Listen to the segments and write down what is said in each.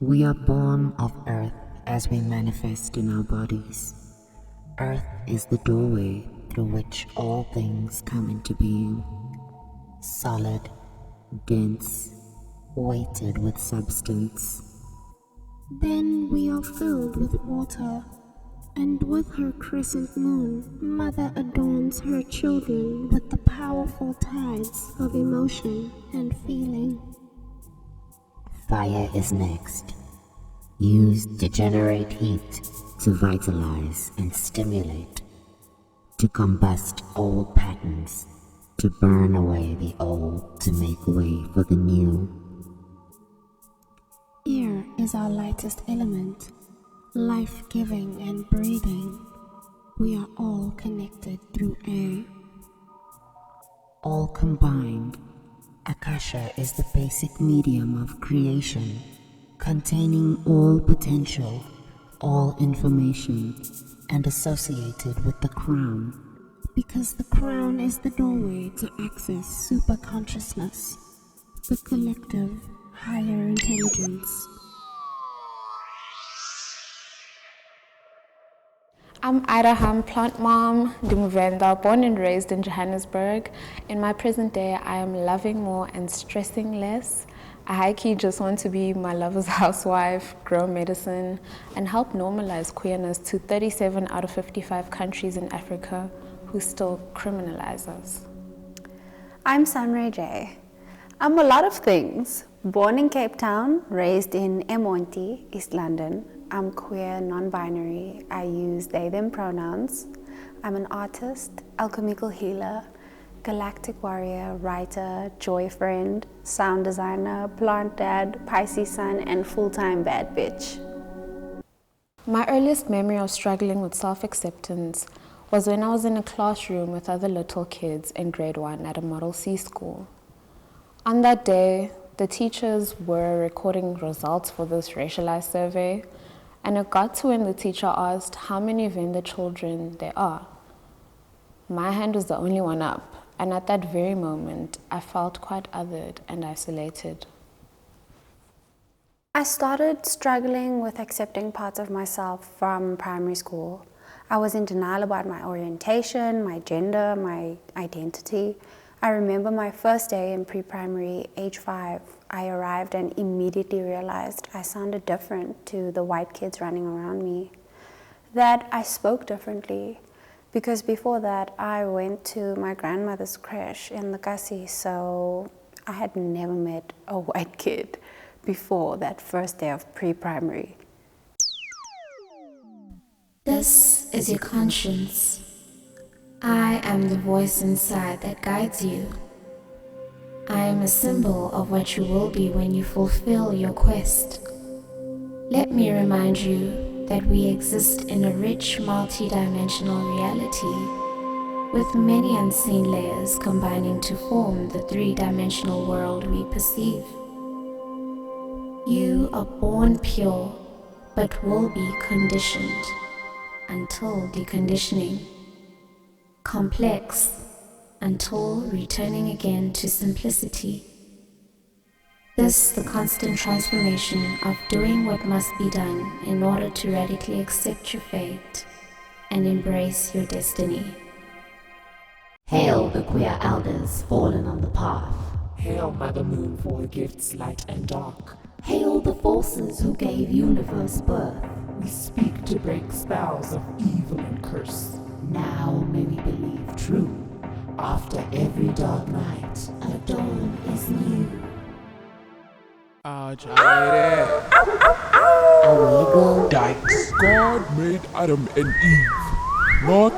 We are born of earth as we manifest in our bodies. Earth is the doorway through which all things come into being. Solid, dense, weighted with substance. Then we are filled with water, and with her crescent moon, Mother adorns her children with the powerful tides of emotion and feeling. Fire is next, used to generate heat, to vitalize and stimulate, to combust old patterns, to burn away the old, to make way for the new. Air is our lightest element, life-giving and breathing. We are all connected through air. All combined, Akasha is the basic medium of creation, containing all potential, all information, and associated with the crown, because the crown is the doorway to access superconsciousness, the collective higher intelligence. I'm Idah, plant mom, Dumuvenda, born and raised in Johannesburg. In my present day, I am loving more and stressing less. I high-key just want to be my lover's housewife, grow medicine, and help normalize queerness to 37 out of 55 countries in Africa who still criminalize us. I'm Sunray J. I'm a lot of things. Born in Cape Town, raised in Emonti, East London. I'm queer, non-binary. I use they, them pronouns. I'm an artist, alchemical healer, galactic warrior, writer, joy friend, sound designer, plant dad, Pisces sun, and full-time bad bitch. My earliest memory of struggling with self-acceptance was when I was in a classroom with other little kids in grade 1 at a Model C school. On that day, the teachers were recording results for this racialized survey, and it got to when the teacher asked how many Venda children there are. My hand was the only one up, and at that very moment, I felt quite othered and isolated. I started struggling with accepting parts of myself from primary school. I was in denial about my orientation, my gender, my identity. I remember my first day in pre-primary, age 5. I arrived and immediately realized I sounded different to the white kids running around me. That I spoke differently, because before that I went to my grandmother's creche in the Kasi, so I had never met a white kid before that first day of pre-primary. This is your conscience. I am the voice inside that guides you. I am a symbol of what you will be when you fulfill your quest. Let me remind you that we exist in a rich, multi-dimensional reality with many unseen layers combining to form the three-dimensional world we perceive. You are born pure, but will be conditioned until deconditioning. Complex until returning again to simplicity. This the constant transformation of doing what must be done in order to radically accept your fate and embrace your destiny. Hail the queer elders fallen on the path. Hail Mother Moon for her gifts light and dark. Hail the forces who gave universe birth. We speak to break spells of evil and curse. Now may we believe true. After every dark night, A dawn is new. I'll try it. Away go. dykes. God made Adam and Eve, not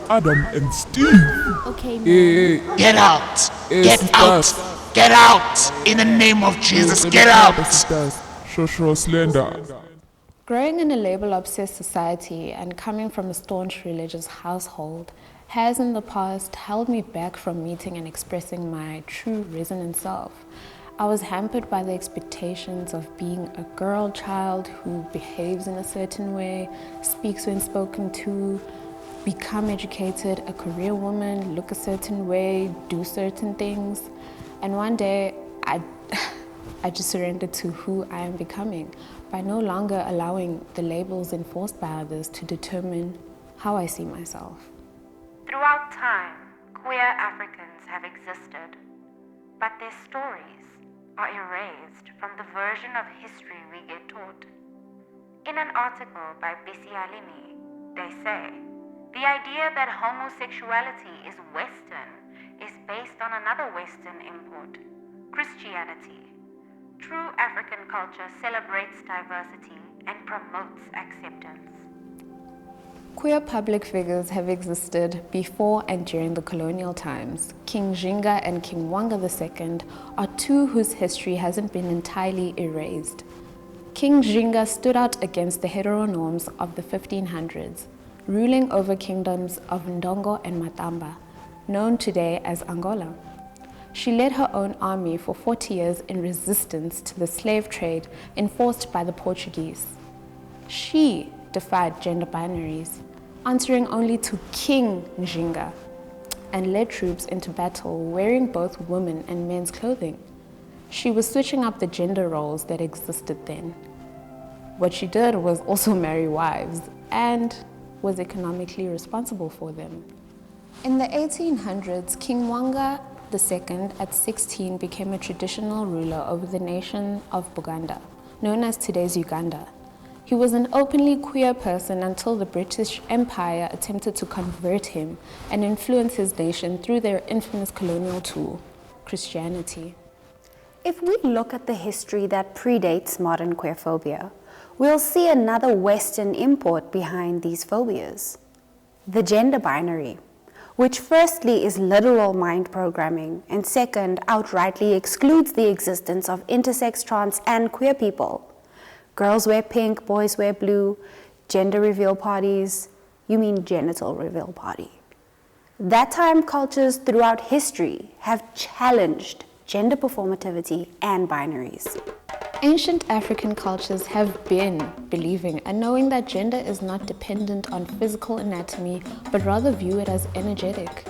Adam and Steve. Okay, Hey, Get out! hey, Get out! sisters. Get out! In the name of Jesus, Hey, get sisters. out! Shosho slender. Growing in a label-obsessed society and coming from a staunch religious household has in the past held me back from meeting and expressing my true resonant self. I was hampered by the expectations of being a girl child who behaves in a certain way, speaks when spoken to, become educated, a career woman, look a certain way, do certain things. And one day, I just surrendered to who I am becoming by no longer allowing the labels enforced by others to determine how I see myself. Throughout time, queer Africans have existed, but their stories are erased from the version of history we get taught. In an article by Bisi Alimi, they say, the idea that homosexuality is Western is based on another Western import, Christianity. True African culture celebrates diversity and promotes acceptance. Queer public figures have existed before and during the colonial times. King Jinga and King Wanga II are two whose history hasn't been entirely erased. King Jinga stood out against the heteronorms of the 1500s, ruling over kingdoms of Ndongo and Matamba, known today as Angola. She led her own army for 40 years in resistance to the slave trade enforced by the Portuguese. She defied gender binaries, answering only to King Njinga, and led troops into battle wearing both women and men's clothing. She was switching up the gender roles that existed then. What she did was also marry wives and was economically responsible for them. In the 1800s, King Wanga II at 16 became a traditional ruler over the nation of Buganda, known as today's Uganda. He was an openly queer person until the British Empire attempted to convert him and influence his nation through their infamous colonial tool, Christianity. If we look at the history that predates modern queerphobia, we'll see another Western import behind these phobias. The gender binary, which firstly is literal mind programming, and second, outrightly excludes the existence of intersex, trans, and queer people. Girls wear pink, boys wear blue, gender reveal parties, you mean genital reveal party. That time cultures throughout history have challenged gender performativity and binaries. Ancient African cultures have been believing and knowing that gender is not dependent on physical anatomy, but rather view it as energetic.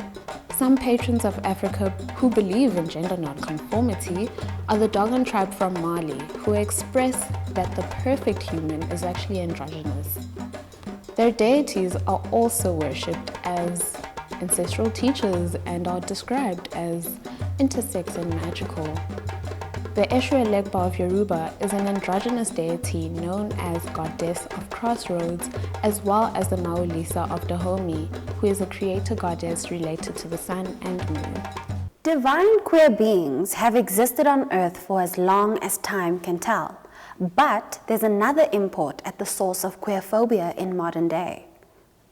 Some patrons of Africa who believe in gender nonconformity are the Dogon tribe from Mali, who express that the perfect human is actually androgynous. Their deities are also worshipped as ancestral teachers and are described as intersex and magical. The Eshu Elegba of Yoruba is an androgynous deity known as Goddess of Crossroads, as well as the Maulisa of Dahomey, who is a creator goddess related to the sun and moon. Divine queer beings have existed on earth for as long as time can tell, but there's another import at the source of queerphobia in modern day,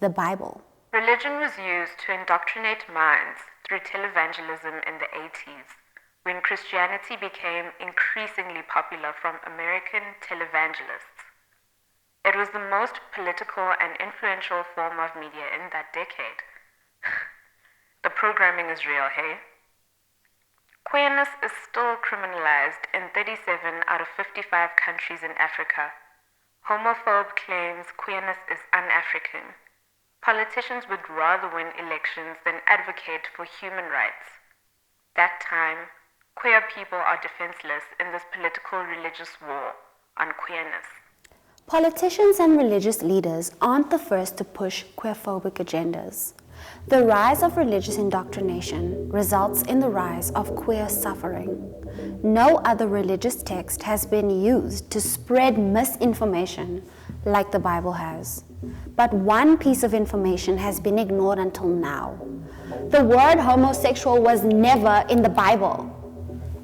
the Bible. Religion was used to indoctrinate minds through televangelism in the 80s, when Christianity became increasingly popular from American televangelists. It was the most political and influential form of media in that decade. The programming is real, hey? Queerness is still criminalized in 37 out of 55 countries in Africa. Homophobe claims queerness is un-African. Politicians would rather win elections than advocate for human rights. That time, queer people are defenseless in this political religious war on queerness. Politicians and religious leaders aren't the first to push queerphobic agendas. The rise of religious indoctrination results in the rise of queer suffering. No other religious text has been used to spread misinformation like the Bible has. But one piece of information has been ignored until now. The word homosexual was never in the Bible.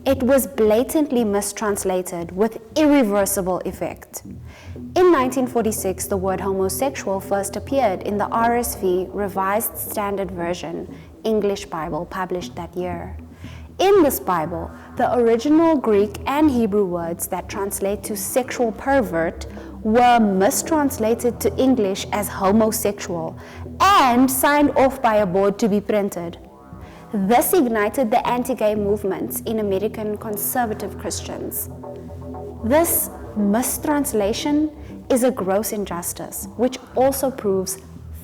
It was blatantly mistranslated with irreversible effect. In 1946, the word homosexual first appeared in the RSV Revised Standard Version English Bible published that year. In this Bible, the original Greek and Hebrew words that translate to sexual pervert were mistranslated to English as homosexual and signed off by a board to be printed. This ignited the anti-gay movements in American conservative Christians. This mistranslation is a gross injustice, which also proves,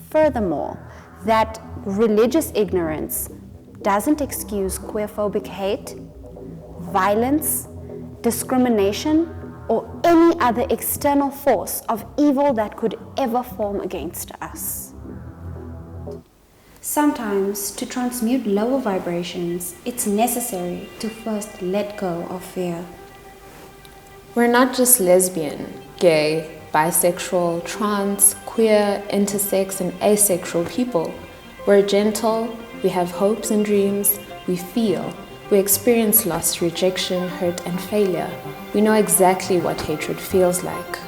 furthermore, that religious ignorance doesn't excuse queerphobic hate, violence, discrimination, or any other external force of evil that could ever form against us. Sometimes, to transmute lower vibrations, it's necessary to first let go of fear. We're not just lesbian, gay, bisexual, trans, queer, intersex, and asexual people. We're gentle, we have hopes and dreams, we feel, we experience loss, rejection, hurt, and failure. We know exactly what hatred feels like.